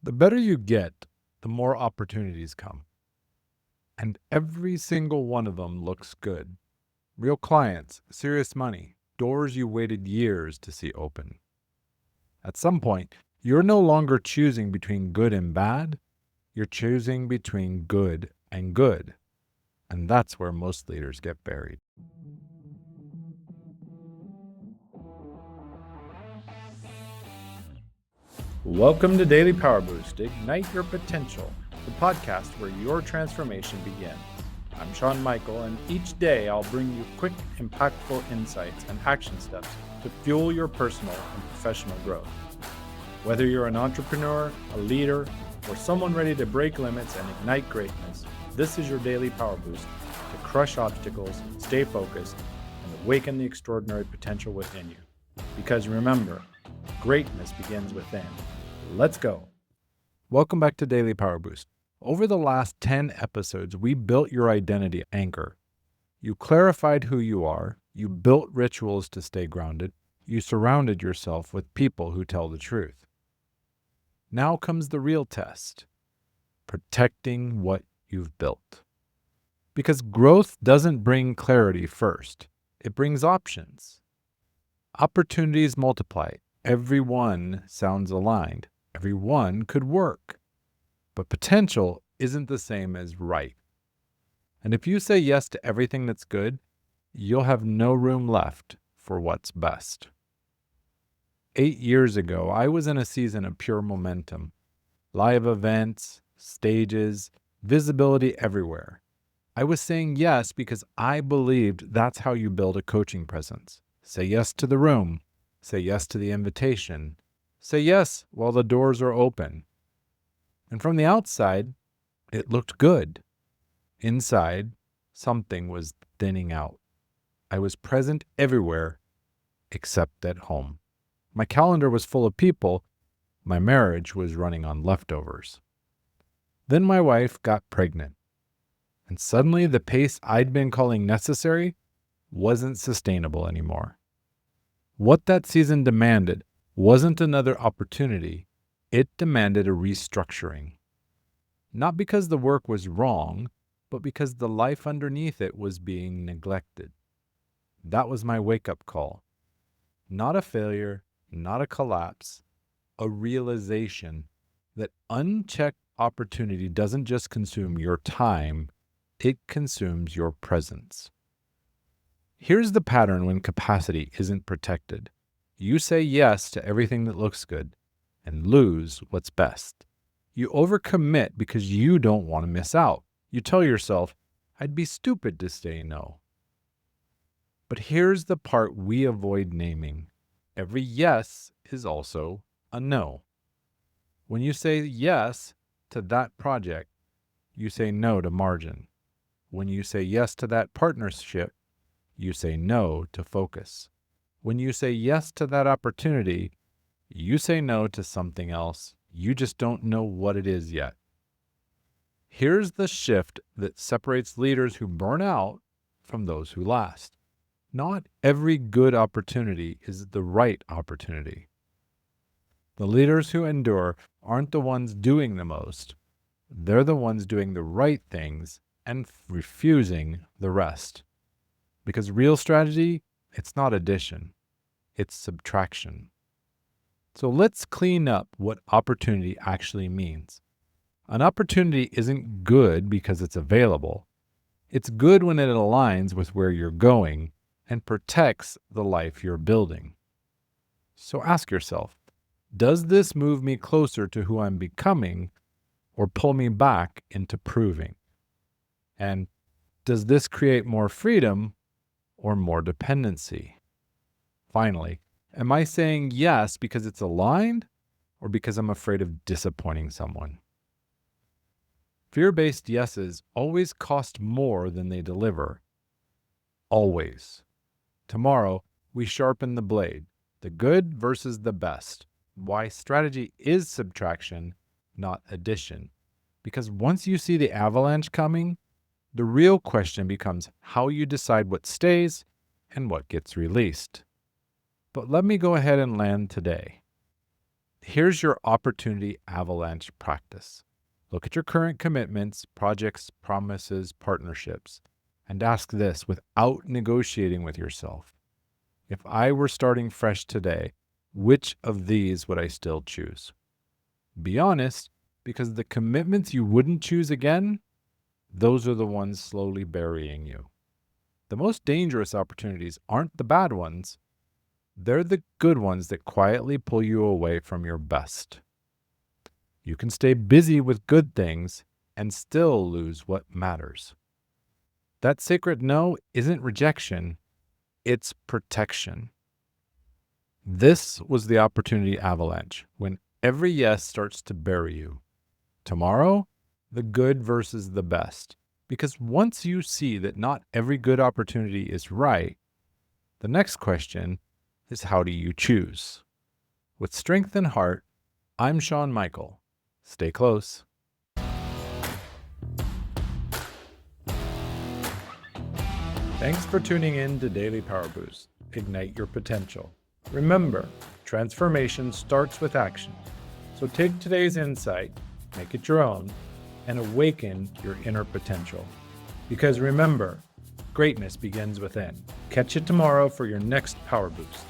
The better you get, the more opportunities come. And every single one of them looks good. Real clients, serious money, doors you waited years to see open. At some point, you're no longer choosing between good and bad. You're choosing between good and good. And that's where most leaders get buried. Welcome to Daily Power Boost. Ignite your potential, the podcast where your transformation begins. I'm Sean Michael, and each day I'll bring you quick, impactful insights and action steps to fuel your personal and professional growth. Whether you're an entrepreneur, a leader, or someone ready to break limits and ignite greatness, this is your daily power boost to crush obstacles, stay focused, and awaken the extraordinary potential within you. Because remember, greatness begins within. Let's go. Welcome back to Daily Power Boost. Over the last 10 episodes, we built your identity anchor. You clarified who you are, you built rituals to stay grounded, you surrounded yourself with people who tell the truth. Now comes the real test, protecting what you've built. Because growth doesn't bring clarity first, it brings options. Opportunities multiply. Every one sounds aligned. Every one could work. But potential isn't the same as right. And if you say yes to everything that's good, you'll have no room left for what's best. 8 years ago, I was in a season of pure momentum. Live events, stages, visibility everywhere. I was saying yes because I believed that's how you build a coaching presence. Say yes to the room. Say yes to the invitation. Say yes while the doors are open. And from the outside, it looked good. Inside, something was thinning out. I was present everywhere except at home. My calendar was full of people. My marriage was running on leftovers. Then my wife got pregnant. And suddenly the pace I'd been calling necessary wasn't sustainable anymore. What that season demanded wasn't another opportunity. It demanded a restructuring. Not because the work was wrong, but because the life underneath it was being neglected. That was my wake-up call. Not a failure, not a collapse, a realization that unchecked opportunity doesn't just consume your time, it consumes your presence. Here's the pattern when capacity isn't protected. You say yes to everything that looks good and lose what's best. You overcommit because you don't want to miss out. You tell yourself, I'd be stupid to say no. But here's the part we avoid naming. Every yes is also a no. When you say yes to that project, you say no to margin. When you say yes to that partnership, you say no to focus. When you say yes to that opportunity, you say no to something else. You just don't know what it is yet. Here's the shift that separates leaders who burn out from those who last. Not every good opportunity is the right opportunity. The leaders who endure aren't the ones doing the most. They're the ones doing the right things and refusing the rest. Because real strategy, it's not addition, it's subtraction. So let's clean up what opportunity actually means. An opportunity isn't good because it's available. It's good when it aligns with where you're going and protects the life you're building. So ask yourself, does this move me closer to who I'm becoming or pull me back into proving? And does this create more freedom or more dependency? Finally, am I saying yes because it's aligned or because I'm afraid of disappointing someone? Fear-based yeses always cost more than they deliver. Always. Tomorrow, we sharpen the blade, the good versus the best. Why strategy is subtraction, not addition. Because once you see the avalanche coming, the real question becomes how you decide what stays and what gets released. But let me go ahead and land today. Here's your Opportunity Avalanche practice. Look at your current commitments, projects, promises, partnerships, and ask this without negotiating with yourself. If I were starting fresh today, which of these would I still choose? Be honest, because the commitments you wouldn't choose again, those are the ones slowly burying you. The most dangerous opportunities aren't the bad ones. They're the good ones that quietly pull you away from your best. You can stay busy with good things and still lose what matters. That sacred no isn't rejection, it's protection. This was the Opportunity Avalanche, when every yes starts to bury you. Tomorrow, the good versus the best. Because once you see that not every good opportunity is right, the next question is, how do you choose? With strength and heart, I'm Sean Michael. Stay close. Thanks for tuning in to Daily Power Boost. Ignite your potential. Remember, transformation starts with action. So take today's insight, make it your own, and awaken your inner potential. Because remember, greatness begins within. Catch you tomorrow for your next Power Boost.